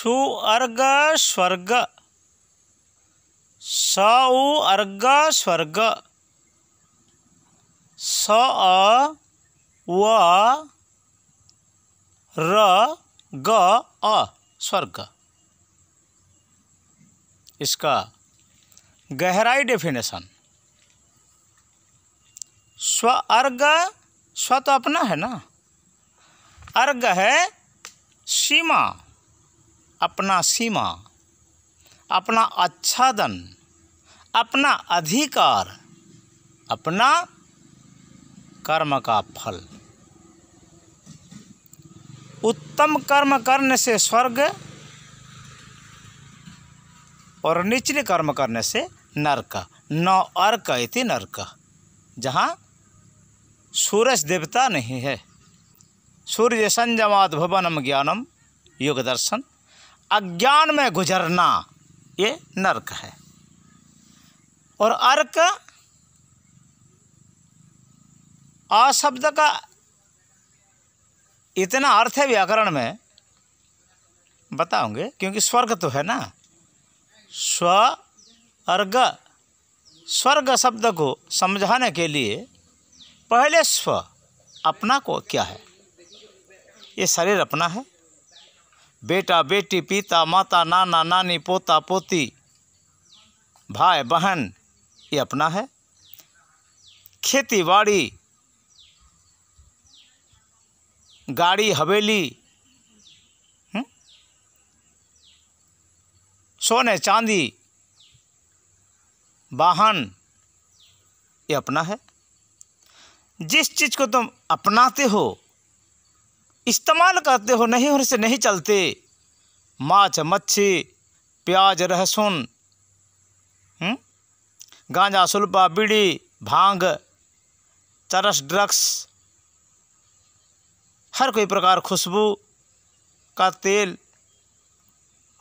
सुअर्ग स्वर्ग, सउअर्ग स्वर्ग, स व र ग अ स्वर्ग। इसका गहराई डेफिनेशन, स्वर्ग, स्व तो अपना है ना, अर्ग है सीमा, अपना सीमा, अपना आच्छादन, अपना अधिकार, अपना कर्म का फल। उत्तम कर्म करने से स्वर्ग और निचले कर्म करने से नरक। न अर्क इति नरक, जहाँ सूरज देवता नहीं है। सूर्य संजमाद भवनम ज्ञानम योग दर्शन, अज्ञान में गुजरना ये नरक है। और अर्क आ शब्द का इतना अर्थ है व्याकरण में, बताऊंगे, क्योंकि स्वर्ग तो है ना। स्वर्ग, स्वर्ग शब्द को समझाने के लिए पहले स्व, अपना को क्या है। ये शरीर अपना है, बेटा बेटी, पिता माता, नाना नानी, पोता पोती, भाई बहन, ये अपना है। खेती बाड़ी, गाड़ी हवेली, सोने चांदी, वाहन, ये अपना है। जिस चीज़ को तुम अपनाते हो, इस्तेमाल करते हो, नहीं होने से नहीं चलते, माछ मच्छी, प्याज लहसुन, गांजा सुल्पा बीड़ी भांग चरस ड्रग्स, हर कोई प्रकार खुशबू का तेल,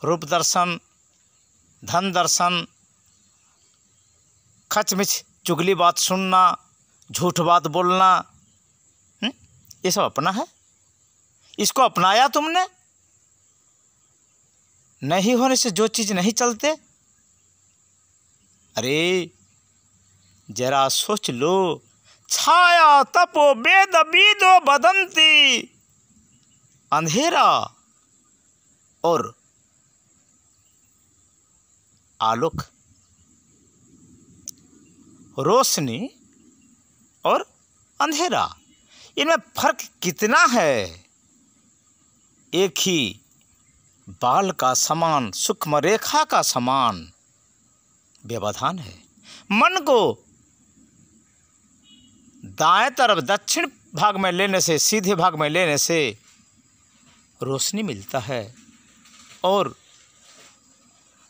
रूप दर्शन, धन दर्शन, खचमिच चुगली बात सुनना, झूठ बात बोलना, ये सब अपना है। इसको अपनाया तुमने, नहीं होने से जो चीज़ नहीं चलते, अरे जरा सोच लो। छाया तपो वेद बीदो बदंती, अंधेरा और आलोक, रोशनी और अंधेरा, इनमें फर्क कितना है। एक ही बाल का समान, सूक्ष्म रेखा का समान व्यवधान है। मन को दाएं तरफ दक्षिण भाग में लेने से, सीधे भाग में लेने से रोशनी मिलता है, और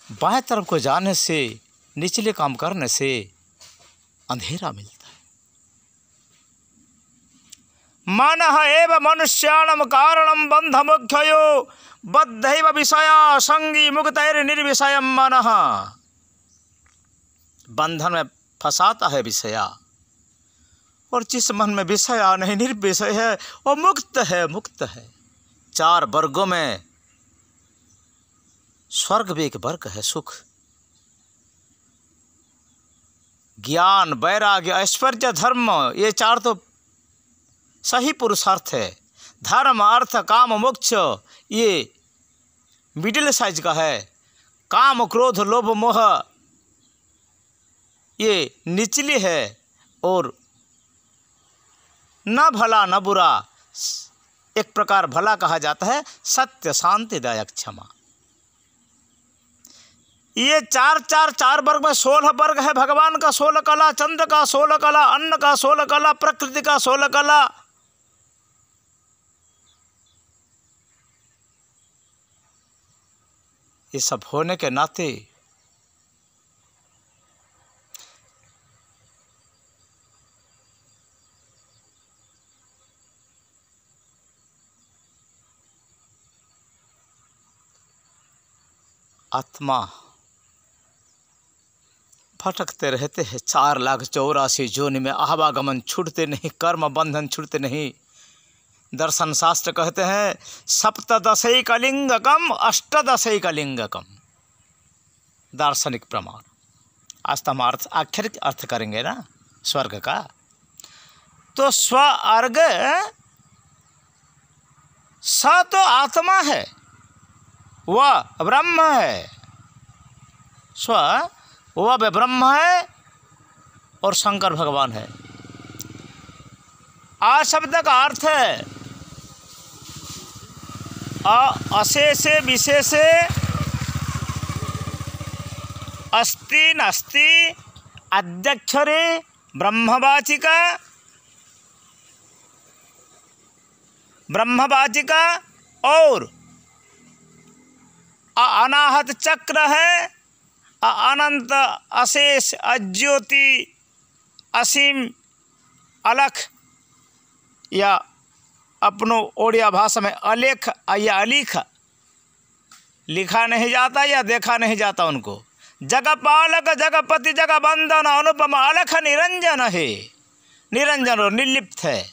बाएं तरफ को जाने से, निचले काम करने से अंधेरा मिलता है। मनः एव मनुष्याणां कारणं बंध मोक्षयो बद्धैव विषया संगी मुक्तैर्निर्विषयं मनः। बंधन में फंसाता है विषया, और जिस मन में विषया नहीं, निर्विषय है, वो मुक्त है, मुक्त है। चार वर्गों में स्वर्ग भी एक वर्ग है, सुख। ज्ञान वैराग्य ऐश्वर्य धर्म, ये चार तो सही पुरुषार्थ है। धर्म अर्थ काम मोक्ष ये मिडिल साइज का है। काम क्रोध लोभ मोह ये निचली है, और न भला न बुरा, एक प्रकार भला कहा जाता है, सत्य शांति दया क्षमा। ये चार वर्ग में 16 वर्ग है। भगवान का 16 कला, चंद्र का 16 कला, अन्न का 16 कला, प्रकृति का 16 कला। ये सब होने के नाते आत्मा भटकते रहते हैं। 4,84,000 जोनि में आवागमन छूटते नहीं, कर्म बंधन छूटते नहीं, दर्शन शास्त्र कहते हैं सप्तदशैकलिंगकम अष्टदशैकलिंगकम, दार्शनिक प्रमाण। आज तो हम आखिर अर्थ करेंगे ना स्वर्ग का। तो स्वर्ग स तो आत्मा है, वह ब्रह्म है। स्व वह ब्रह्म है और शंकर भगवान है। आ शब्द का अर्थ है अशेषे विशेषे अस्ति नास्ति अध्यक्षरे ब्रह्मवाचिका और अनाहत चक्र है, अनंत अशेष अज्योति असीम अलख, या अपनों ओडिया भाषा में अलेख या अलिख, लिखा नहीं जाता या देखा नहीं जाता उनको। जगपालक जगपति जगबंधन अनुपम अलख निरंजन है, निरंजन और निर्लिप्त है।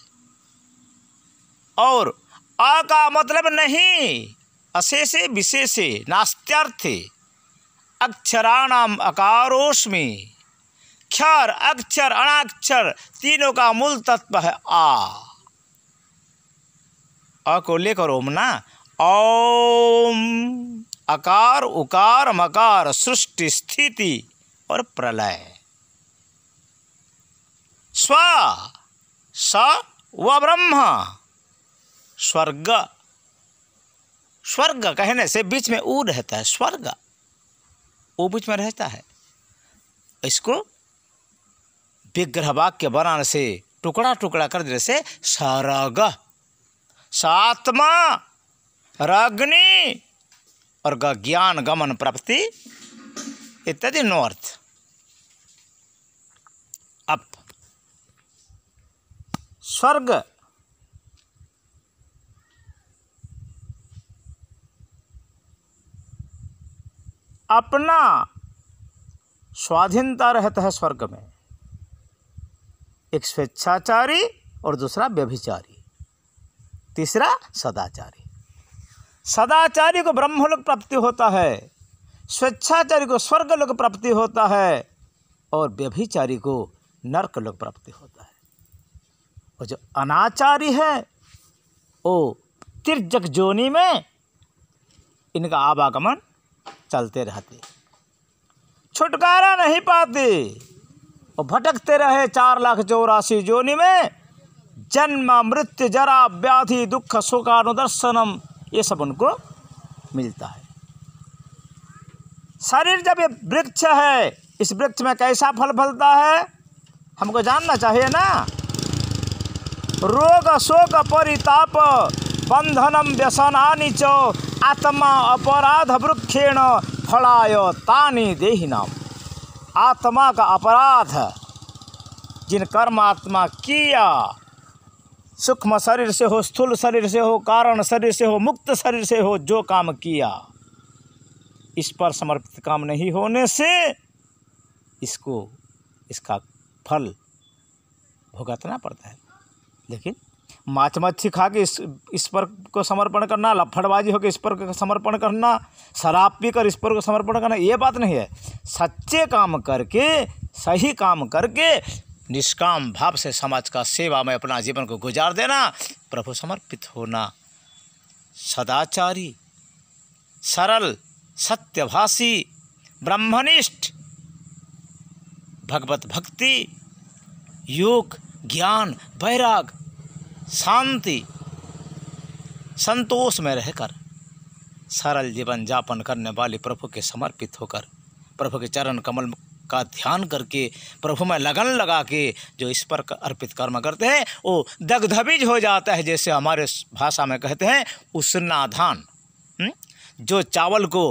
और आ का मतलब नहीं, अशेषे विशेषे नास्त्यार्थे अक्षराणाम अकारोस्मि, क्षर अक्षर अनाक्षर तीनों का मूल तत्व है आ को लेकर ओम ना, ओम अकार उकार मकार सृष्टि स्थिति और प्रलय। स्व स व ब्रह्म, स्वर्ग, स्वर्ग कहने से बीच में ऊ रहता है, स्वर्ग वो बीच में रहता है। इसको विग्रह वाक्य बनाने से टुकड़ा टुकड़ा कर देने से सरग, सात्मा राग्नि और ज्ञान गमन प्राप्ति इत्यादि नो अर्थ। अब स्वर्ग अपना स्वाधीनता रहता है स्वर्ग में। एक स्वेच्छाचारी और दूसरा व्यभिचारी, तीसरा सदाचारी। सदाचारी को ब्रह्मलोक प्राप्ति होता है, स्वेच्छाचारी को स्वर्गलोक प्राप्ति होता है और व्यभिचारी को नरकलोक प्राप्ति होता है। और जो अनाचारी है वो तिर्यक जोनि में इनका आवागमन चलते रहते, छुटकारा नहीं पाते और भटकते रहे 4,84,000 जोनि में। जन्म मृत्यु जरा व्याधि दुख शोकानुदर्शनम, ये सब उनको मिलता है। शरीर जब ये वृक्ष है, इस वृक्ष में कैसा फल फलता है हमको जानना चाहिए ना। रोग शोक परिताप बंधनम व्यसनानि च आत्मा अपराध वृक्षेण फलाय तानि देहिनाम। आत्मा का अपराध, जिन कर्म आत्मा किया, सूक्ष्म शरीर से हो, स्थूल शरीर से हो, कारण शरीर से हो, मुक्त शरीर से हो, जो काम किया, इस पर समर्पित काम नहीं होने से इसको इसका फल भुगतना पड़ता है। लेकिन माछ मच्छी खा के इस पर को समर्पण करना, लफड़बाजी होकर इस पर को समर्पण करना, शराब पी कर इस पर को समर्पण करना, ये बात नहीं है। सच्चे काम करके, सही काम करके, निष्काम भाव से समाज का सेवा में अपना जीवन को गुजार देना, प्रभु समर्पित होना। सदाचारी, सरल, सत्यभाषी, ब्रह्मनिष्ठ, भगवत भक्ति, योग, ज्ञान, वैराग, शांति, संतोष में रहकर सरल जीवन यापन करने वाले प्रभु के समर्पित होकर, प्रभु के चरण कमल का ध्यान करके, प्रभु में लगन लगा के जो इस पर अर्पित कर्म करते हैं वो दग्धबीज हो जाता है। जैसे हमारे भाषा में कहते हैं उसना धान। जो चावल को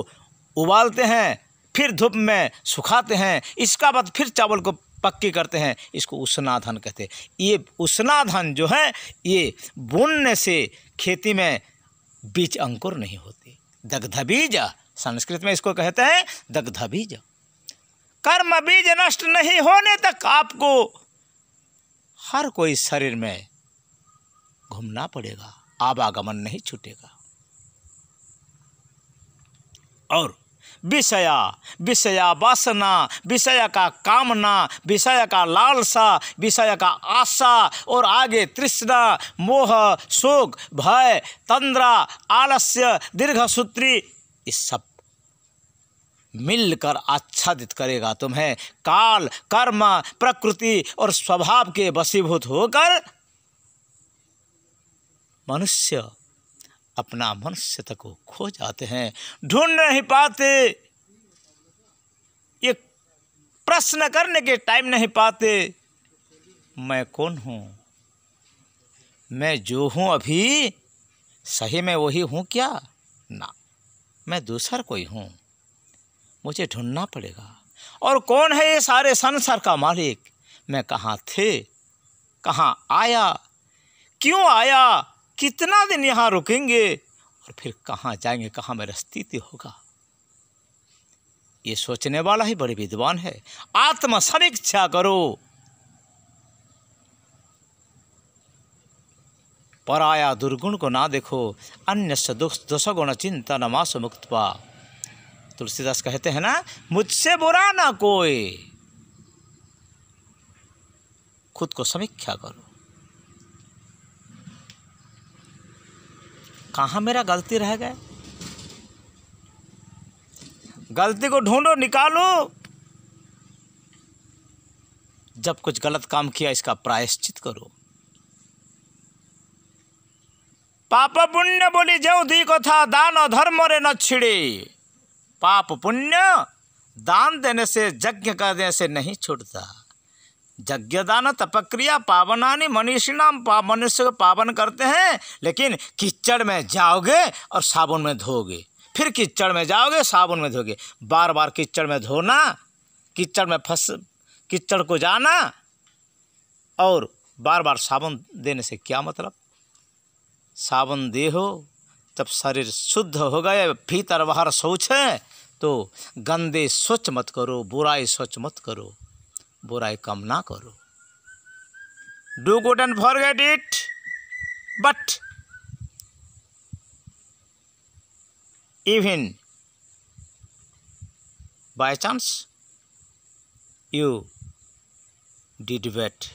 उबालते हैं फिर धूप में सुखाते हैं, इसका बाद फिर चावल को पक्की करते हैं, इसको उसना धान कहते हैं। ये उसना धान जो है ये बुनने से खेती में बीज अंकुर नहीं होते। दग्धबीज संस्कृत में इसको कहते हैं दग्धबीज। कर्म बीज नष्ट नहीं होने तक आपको हर कोई शरीर में घूमना पड़ेगा। आवागमन नहीं छूटेगा। और विषया वासना, विषय का कामना, विषय का लालसा, विषय का आशा और आगे तृष्णा, मोह, शोक, भय, तंद्रा, आलस्य, दीर्घसूत्री, ये सब मिलकर आच्छादित करेगा तुम्हें। काल, कर्म, प्रकृति और स्वभाव के वशीभूत होकर मनुष्य अपना मनुष्यता को खो जाते हैं, ढूंढ नहीं पाते, ये प्रश्न करने के टाइम नहीं पाते, मैं कौन हूँ, मैं जो हूँ अभी सही में वही हूँ क्या? ना, मैं दूसरा कोई हूँ, मुझे ढूंढना पड़ेगा। और कौन है ये सारे संसार का मालिक? मैं कहाँ थे, कहाँ आया, क्यों आया, कितना दिन यहाँ रुकेंगे और फिर कहाँ जाएंगे, कहाँ मेरा स्थिति होगा? ये सोचने वाला ही बड़े विद्वान है। आत्म समीक्षा करो। पराया दुर्गुण को ना देखो, अन्य दोषगुण चिंतन मास मुक्त्वा। तुलसीदास कहते हैं ना, मुझसे बुरा ना कोई, खुद को समीक्षा करो। कहाँ मेरा गलती रह गए, गलती को ढूंढो, निकालो। जब कुछ गलत काम किया इसका प्रायश्चित करो। पाप पुण्य बोली जो दी कथा, दान धर्म रे न छिड़े। पाप पुण्य दान देने से, यज्ञ करने से नहीं छूटता। यज्ञ दान तपक्रिया पावनानि मनीषिणाम, मनुष्य को पावन करते हैं, लेकिन कीचड़ में जाओगे और साबुन में धोगे, फिर कीचड़ में जाओगे साबुन में धोगे। बार बार कीचड़ में धोना, कीचड़ में कीचड़ को जाना और बार बार साबुन देने से क्या मतलब? साबुन दे हो तब शरीर शुद्ध हो गए, भीतर बाहर शौच है, तो गंदे सोच मत करो, बुराई सोच मत करो, बुराई कम ना करो। Do good and forget it, but even by chance you did bad,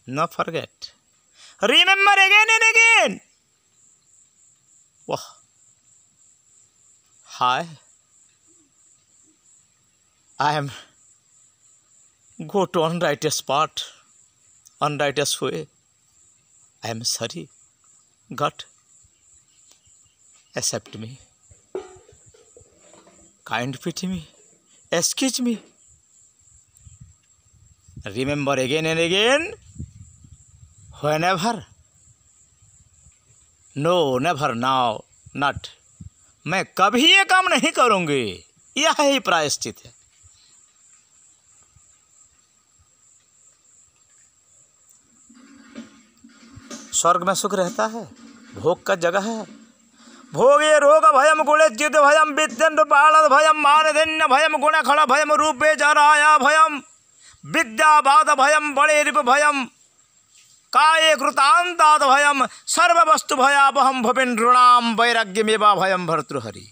no forget, remember again and again. Wow, hi, I am go to unrighteous path, unrighteous way. I am sorry, God. Accept me, kind pity me, excuse me. Remember again and again, whenever, no, never, now, not. मैं कभी ये काम नहीं करूँगी, यह ही प्रायश्चित है। स्वर्ग में सुख रहता है, भोग का जगह है। भोगे रोग भयम गुणे जिद भयम विद्यन बालद भयम मानधन्य भयम गुण खड़ भयम रूपे जराया भयम विद्याबाद भयम बड़े रिप भयम काये कृतांताद भयम सर्व वस्तु भयावहम भवेन्द्रणाम वैराग्यमेवा भयम भर्तृहरि।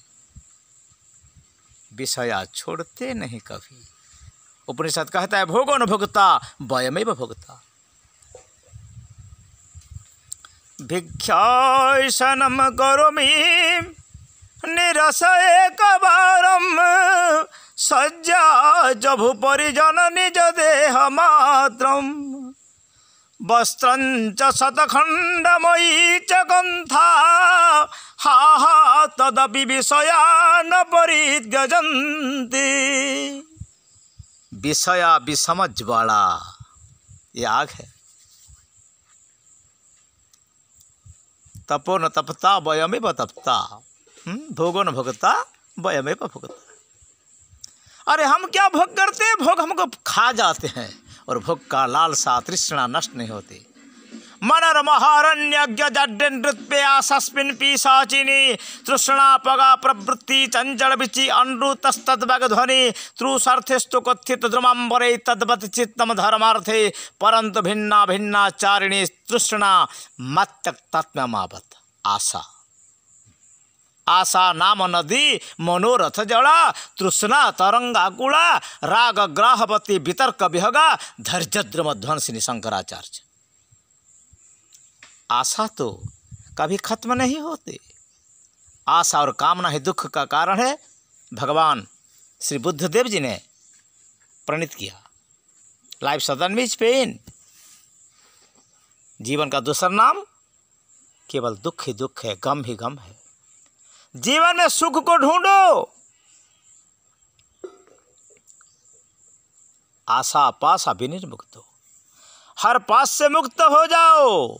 विषया छोड़ते नहीं कभी। उपनिषद कहता है भोगो न भोगता वयमेव भोगता। भिक्षासनम करोमि निरस एकवारम सज्जा जभु परिजन निज देह मात्रम वस्त्रंच शतखंडमयी च गंथा हा हा तदपि विषया न परित्यजन्ति। विषया विषम ज्वाला, ये आग है। तपो न तपता वयमेव तपता, भोगो न भोगता वयमेव भोगता। अरे हम क्या भोग करते हैं? भोग हमको खा जाते हैं और भोग का लालसा तृष्णा नष्ट नहीं होती। मनर्महारण्यज्ञ आसस्मिन् पिशाचिनी तृष्णापगा प्रवृत्ति चंचल विचि अनुतस्तद्वग्ध्वनि त्रुसर्थेस्तु कथित द्रुमांबरे तद्वत् चित्तम धर्मार्थे परंतु भिन्ना भिन्नाचारिणी तृष्णा मत्यक्तात्म्यमावत्। आशा आशा नाम नदी मनोरथ जड़ा तृष्णा तरंगाकुला राग ग्राहवती वितर्क विहगा धैर्यद्रुमध्वंसिनी। शंकराचार्य आशा तो कभी खत्म नहीं होती। आशा और कामना ही दुख का कारण है। भगवान श्री बुद्धदेव जी ने प्रणीत किया, लाइफ सदन में पेन, जीवन का दूसरा नाम केवल दुख ही दुख है, गम ही गम है। जीवन में सुख को ढूंढो, आशा पाशा विनिर्मुक्त हो, हर पास से मुक्त हो जाओ।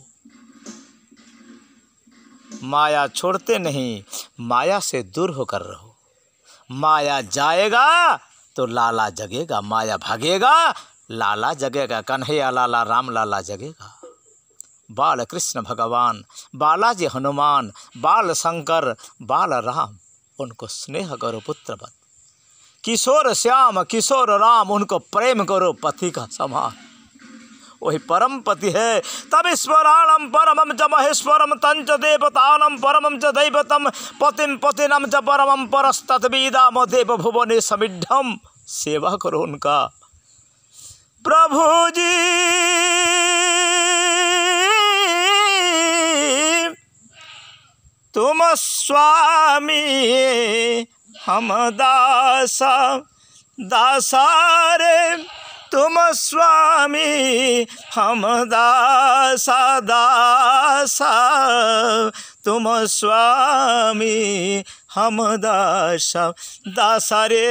माया छोड़ते नहीं, माया से दूर होकर रहो। माया जाएगा तो लाला जगेगा, माया भागेगा लाला जगेगा। कन्हैया लाला राम लाला जगेगा। बाल कृष्ण भगवान, बालाजी हनुमान, बाल शंकर, बाल राम, उनको स्नेह करो पुत्रवत। किशोर श्याम किशोर राम, उनको प्रेम करो पति का समान। वही परम पति है। तब ईश्वराणम परमम च महेश्वरम तंच देवतानम परमम च दैवतम पतिम पतिनम च परमम परस्तद्विदाम देव भुवने समिद्धम। सेवा करो उनका। प्रभु जी तुम स्वामी हम दासा, दासा रे तुम स्वामी हम दासा, दासा तुम स्वामी हम दासा, दासा रे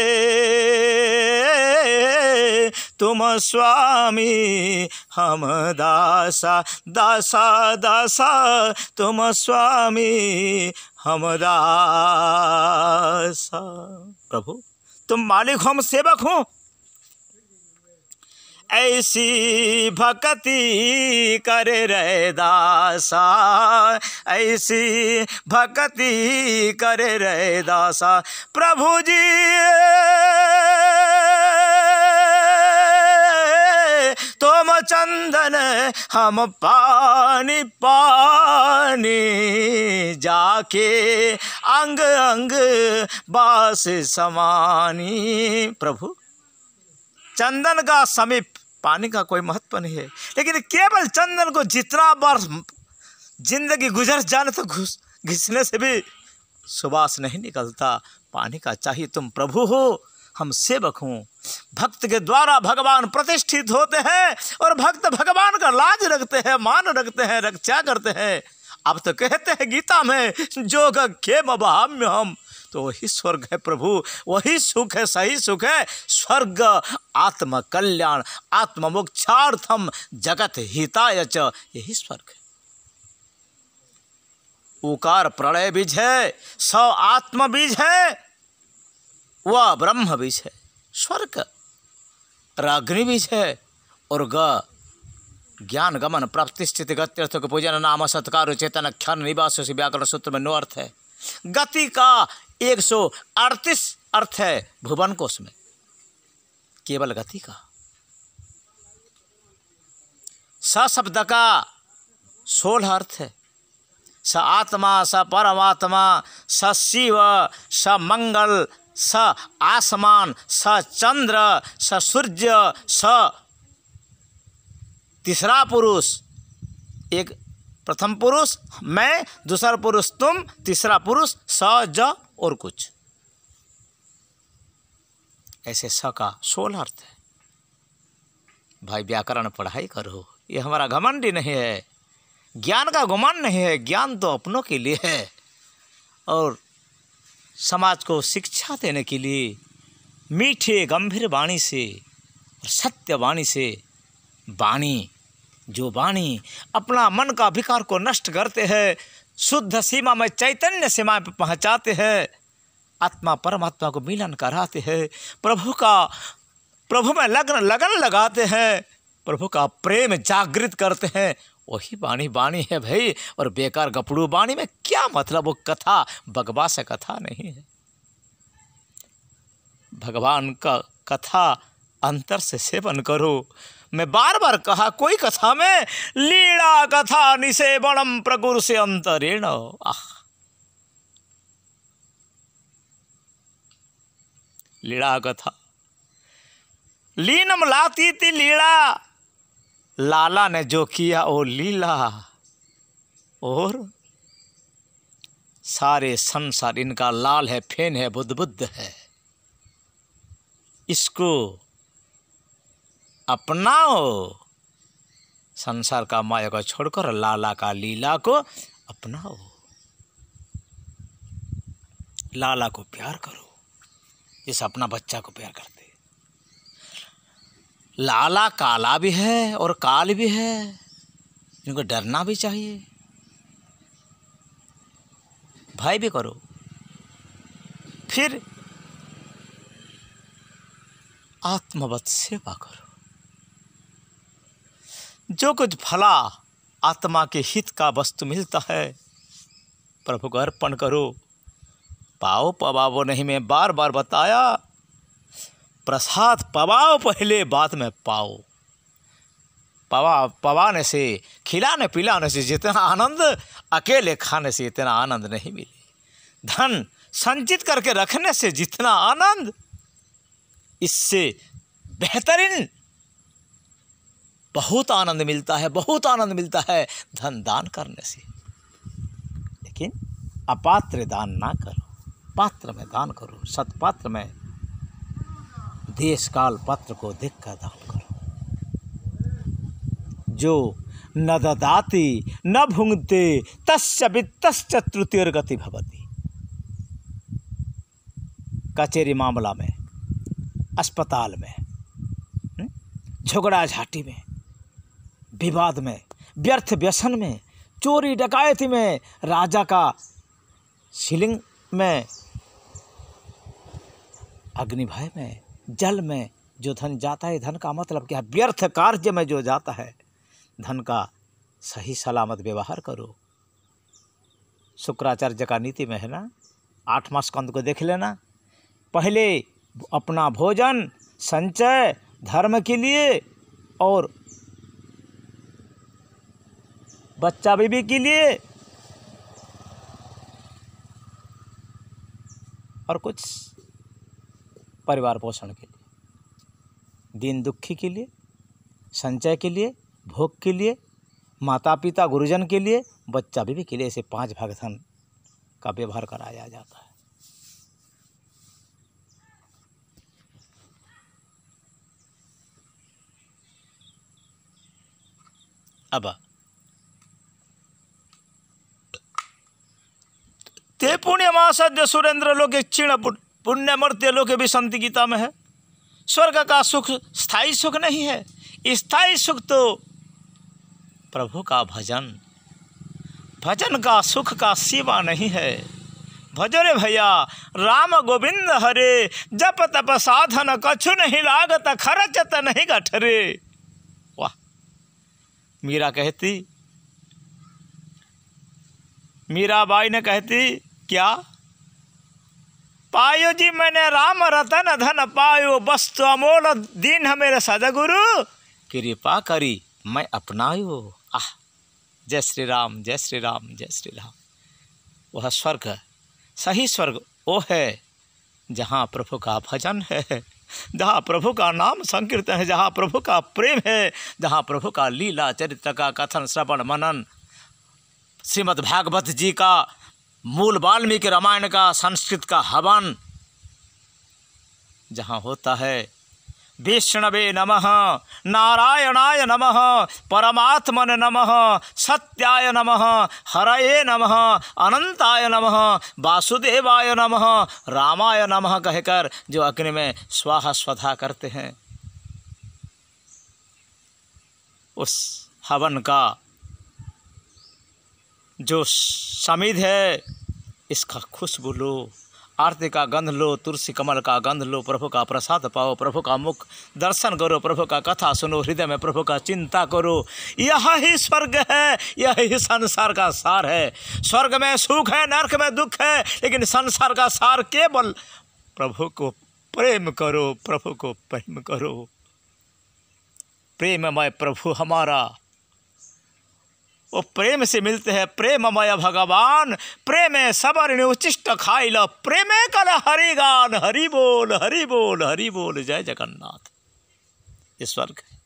तुम स्वामी हम दासा, दासा दासा तुम स्वामी हम दासा। प्रभु तुम मालिक हो, हम सेवक हो। ऐसी भक्ति करे रे दासा, ऐसी भक्ति करे रे दासा। प्रभु जी तुम चंदन हम पानी, पानी जाके अंग अंग बास समानी। प्रभु चंदन का समीप, पानी का कोई महत्व नहीं है, लेकिन केवल चंदन को जितना बार जिंदगी गुजर जाने तो घिसने से भी सुवास नहीं निकलता। पानी का चाहिए। तुम प्रभु हो, हम सेवक हूँ। भक्त के द्वारा भगवान प्रतिष्ठित होते हैं और भक्त भगवान का लाज रखते हैं, मान रखते हैं, रक्षा करते हैं। अब तो कहते हैं गीता में जोग खेम बहाम्य हम, तो वही स्वर्ग है प्रभु, वही सुख है, सही सुख है। स्वर्ग आत्म कल्याण आत्म मोक्षार्थम जगत हिताय च, यही स्वर्ग है। उकार प्रलय बीज है, स आत्म बीज है, वह ब्रह्म बीज है। स्वर्ग राग्नि बीज है और ग ज्ञान गमन प्राप्ति स्थिति गत्यर्थ को पूजन नाम सत्कार चेतन क्षण निवास से व्याकरण सूत्र में 9 अर्थ है। गति का 138 अर्थ है भुवन कोश में, केवल गति का। स शब्द का 16 अर्थ है। स आत्मा, स परमात्मा, स शिव, स मंगल, स आसमान, स चंद्र, स सूर्य, स तीसरा पुरुष, एक प्रथम पुरुष मैं, दूसरा पुरुष तुम, तीसरा पुरुष स ज और कुछ, ऐसे स का 16 अर्थ है। भाई व्याकरण पढ़ाई करो, ये हमारा घमंडी नहीं है, ज्ञान का गुमान नहीं है। ज्ञान तो अपनों के लिए है और समाज को शिक्षा देने के लिए मीठे गंभीर वाणी से और सत्य वाणी से, वाणी जो वाणी अपना मन का विकार को नष्ट करते हैं, शुद्ध सीमा में चैतन्य सीमा पर पहुँचाते हैं, आत्मा परमात्मा को मिलन कराते हैं, प्रभु में लगन लगाते हैं, प्रभु का प्रेम जागृत करते हैं, वही बाणी बाणी है भाई, और बेकार गपड़ू बाणी में क्या मतलब? वो कथा बकवास है, कथा नहीं है। भगवान का कथा अंतर से सेवन करो। मैं बार बार कहा, कोई कथा में लीला कथा निसेवनम प्रकुर से अंतरेण। लीला कथा लीनम लाती थी लीला, लाला ने जो किया वो लीला। और सारे संसार इनका लाल है, फेन है, बुद्ध है। इसको अपनाओ, संसार का माया को छोड़कर लाला का लीला को अपनाओ। लाला को प्यार करो जैसे अपना बच्चा को प्यार करते। लाला काला भी है और काल भी है, इनको डरना भी चाहिए। भाई भी करो। फिर आत्मवत सेवा करो। जो कुछ भला आत्मा के हित का वस्तु मिलता है प्रभु को अर्पण करो। पाओ पवाओ नहीं, मैं बार बार बताया, प्रसाद पवाओ पहले, बाद में पाओ। पवाने से, खिलाने पिलाने से जितना आनंद अकेले खाने से इतना आनंद नहीं मिले। धन संचित करके रखने से जितना आनंद, इससे बेहतरीन बहुत आनंद मिलता है, बहुत आनंद मिलता है धन दान करने से। लेकिन अपात्र दान ना करो, पात्र में दान करो। सत्पात्र में, देश काल पात्र को देखकर दान करो। जो न ददाति न भुंगते तस्य वित्तस्य तृतीयर्गति भवति। कचेरी मामला में, अस्पताल में, झगड़ा झाटी में, विवाद में, व्यर्थ व्यसन में, चोरी डकायती में, राजा का शिलिंग में, अग्निभय में, जल में जो धन जाता है, धन का मतलब क्या है? व्यर्थ कार्य में जो जाता है धन का सही सलामत व्यवहार करो। शुक्राचार्य का नीति में है ना, 8वां स्कंद को देख लेना। पहले अपना भोजन संचय धर्म के लिए और बच्चा बीबी के लिए और कुछ परिवार पोषण के लिए, दीन दुखी के लिए, संचय के लिए, भोग के लिए, माता पिता गुरुजन के लिए, बच्चा बीबी के लिए, ऐसे 5 भाग धन का व्यवहार कराया जाता है। अब ते पुण्यमासद्य सुरेंद्र लोके क्षीण पुण्यमर्त्य लोके भी संति गीता में है। स्वर्ग का सुख स्थायी सुख नहीं है, स्थायी सुख तो प्रभु का भजन, भजन का सुख का सेवा नहीं है। भजो रे भैया राम गोविंद हरे, जप तप साधन कछु नहीं लागत, खर्चत नहीं गठरे। वाह, मीरा कहती, मीराबाई ने कहती क्या? पायो जी मैंने राम रतन धन पायो, वस्तु अमोल दीन है मेरे सदगुरु, कृपा करी मैं अपनायो। आह, जय श्री राम, जय श्री राम, जय श्री राम। वह स्वर्ग, सही स्वर्ग वो है जहाँ प्रभु का भजन है, जहाँ प्रभु का नाम संकीर्तन है, जहाँ प्रभु का प्रेम है, जहाँ प्रभु का लीला चरित्र का कथन श्रवण मनन, श्रीमद् भागवत जी का, मूल वाल्मीकि रामायण का, संस्कृत का हवन जहाँ होता है। विष्णवे नमः, नारायणाय नमः, परमात्मन नमः, सत्याय नमः, हरये नमः, अनंताय नमः, वासुदेवाय नमः, रामाय नमः कहकर जो अग्नि में स्वाहा स्वधा करते हैं, उस हवन का जो समिध है, इसका खुशबू लो, आरती का गंध लो, तुलसी कमल का गंध लो, प्रभु का प्रसाद पाओ, प्रभु का मुख दर्शन करो, प्रभु का कथा सुनो, हृदय में प्रभु का चिंता करो। यह ही स्वर्ग है, यह ही संसार का सार है। स्वर्ग में सुख है, नरक में दुख है, लेकिन संसार का सार केवल प्रभु को प्रेम करो, प्रभु को प्रेम करो। प्रेममय प्रभु हमारा, वो प्रेम से मिलते हैं। प्रेममय भगवान, प्रेमे सबर उचिष्ट खाइल, प्रेमे कल हरिगान, हरि बोल हरि बोल हरि बोल, जय जगन्नाथ। ये स्वर्ग है।